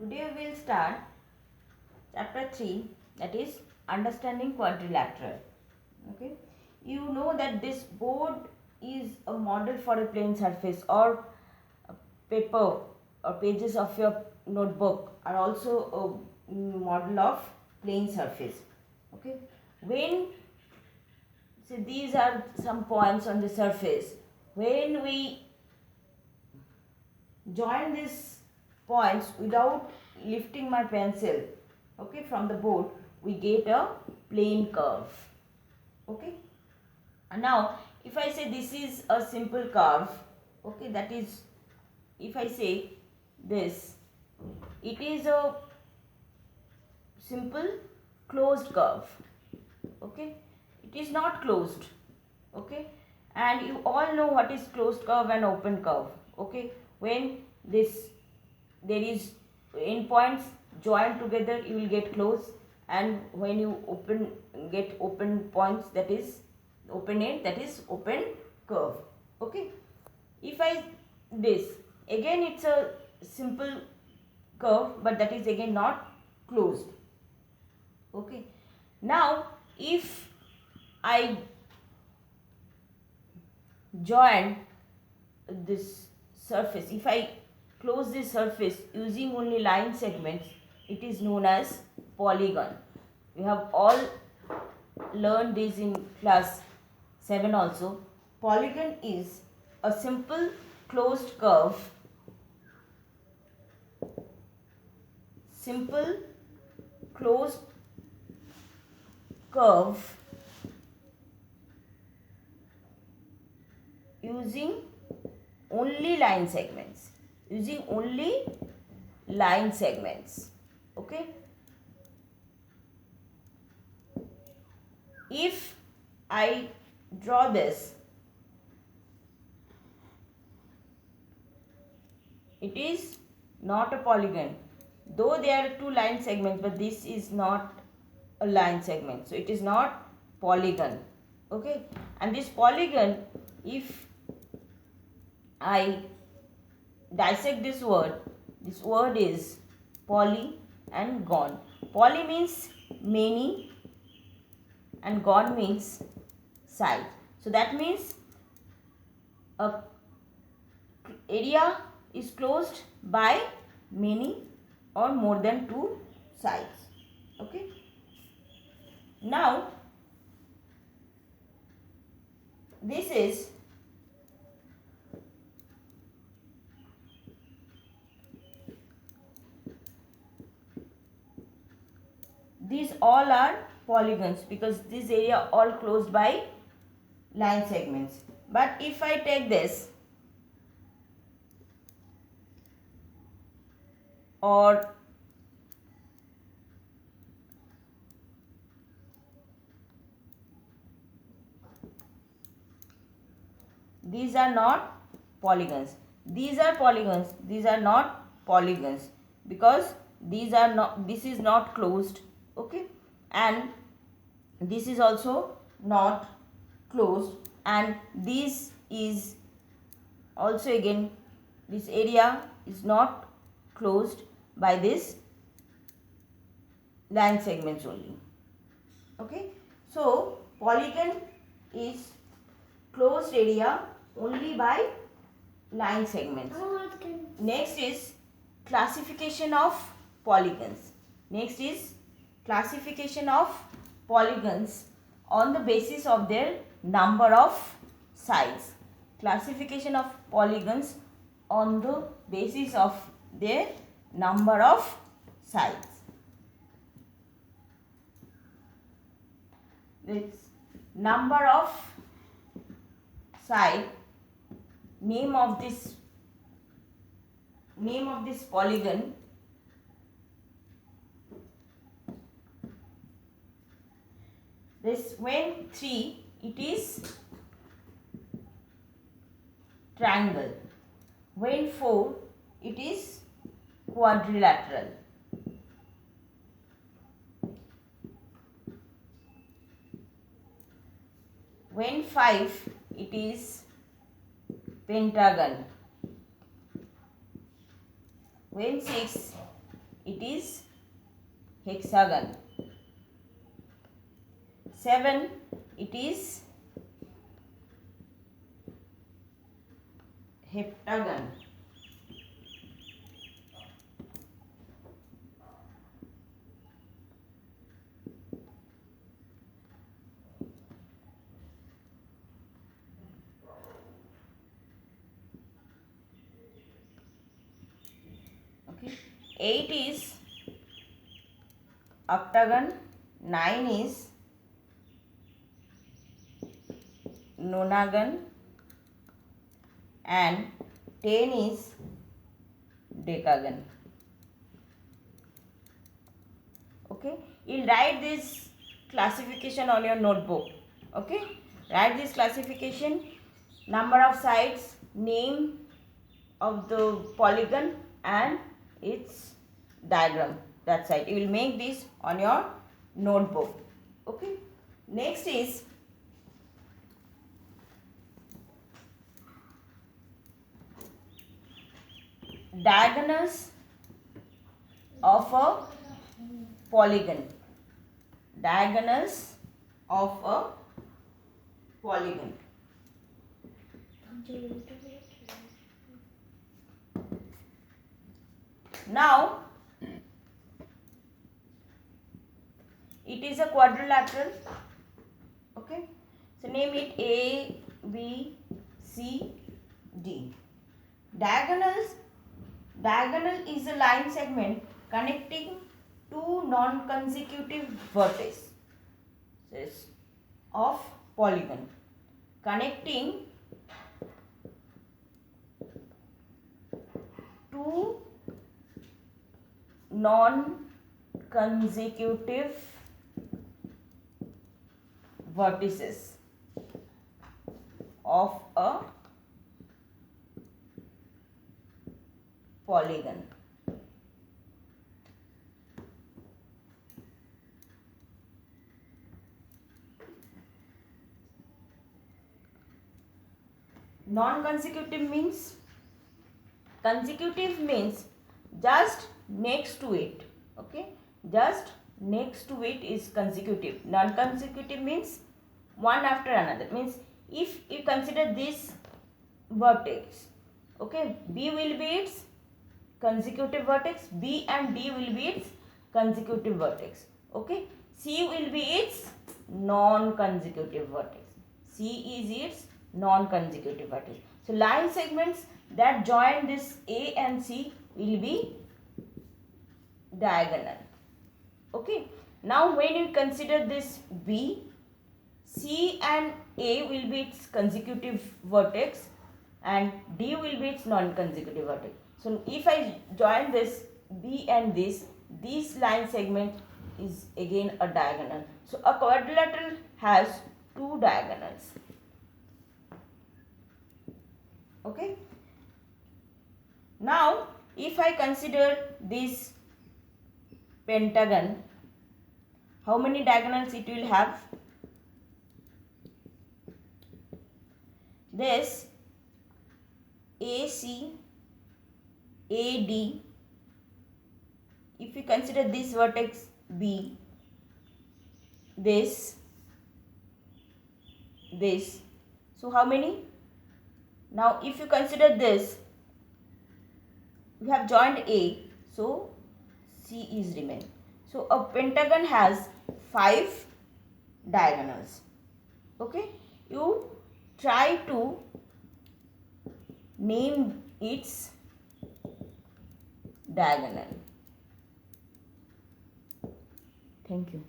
Today we will start chapter 3, that is understanding quadrilateral. Okay, you know that this board is a model for a plane surface, or paper or pages of your notebook are also a model of plane surface. Okay, when these are some points on the surface, when we join these points without lifting my pencil, okay, from the board, we get a plane curve. Okay, and now if I say this is a simple curve, okay, that is, if I say this, it is a simple closed curve. Okay, it is not closed. Okay, and you all know what is closed curve and open curve. Okay, when this there is endpoints joined together, you will get close, and when you get open points, that is open end, that is open curve. Okay, if I this again, it's a simple curve, but that is again not closed. Okay, now if I join this surface, if I close this surface using only line segments, it is known as polygon. We have all learned this in class 7 also. Polygon is a simple closed curve, simple closed curve using only line segments, okay. If I draw this, it is not a polygon, though there are two line segments, but this is not a line segment, so it is not polygon. Okay, and this polygon, if I dissect this word is poly and gon. Poly means many and gon means side. So that means a area is closed by many or more than two sides. Okay, now this is these all are polygons because this area all closed by line segments. But if I take this, or these are not polygons, these are polygons, these are not polygons, because these are not, this is not closed. Okay, and this is also not closed, and this is also again, this area is not closed by this line segments only. Okay, so polygon is closed area only by line segments. Next is classification of polygons. On the basis of their number of sides. Classification of polygons on the basis of their number of sides. This number of side, name of this polygon this, when 3 it is triangle, when 4 it is quadrilateral, when 5 it is pentagon, when 6 it is hexagon. 7, it is heptagon. 8 is octagon. 9 is nonagon, and 10 is decagon. Okay, you'll write this classification on your notebook. Okay, write this classification, number of sides, name of the polygon and its diagram. That's right, you will make this on your notebook. Okay, next is diagonals of a polygon. Diagonals of a polygon. Now it is a quadrilateral. Okay, so name it A, B, C, D. Diagonal is a line segment connecting two non-consecutive vertices of polygon. Connecting two non-consecutive vertices of a polygon. Non-consecutive means, consecutive means just next to it. Okay, just next to it is consecutive. Non-consecutive means one after another. Means if you consider this vertex, okay, B will be its consecutive vertex, B and D will be its consecutive vertex. Okay, C will be its non-consecutive vertex. C is its non-consecutive vertex. So line segments that join this A and C will be diagonal. Okay, now when you consider this B, C and A will be its consecutive vertex and D will be its non-consecutive vertex. So if I join this B and this line segment is again a diagonal. So a quadrilateral has two diagonals. Okay. Now if I consider this pentagon, how many diagonals it will have? This AC, AD, if you consider this vertex B, this, so how many? Now if you consider this, we have joined A, so C is remain. So a pentagon has 5 diagonals. Okay, you try to name its diagonal. Thank you.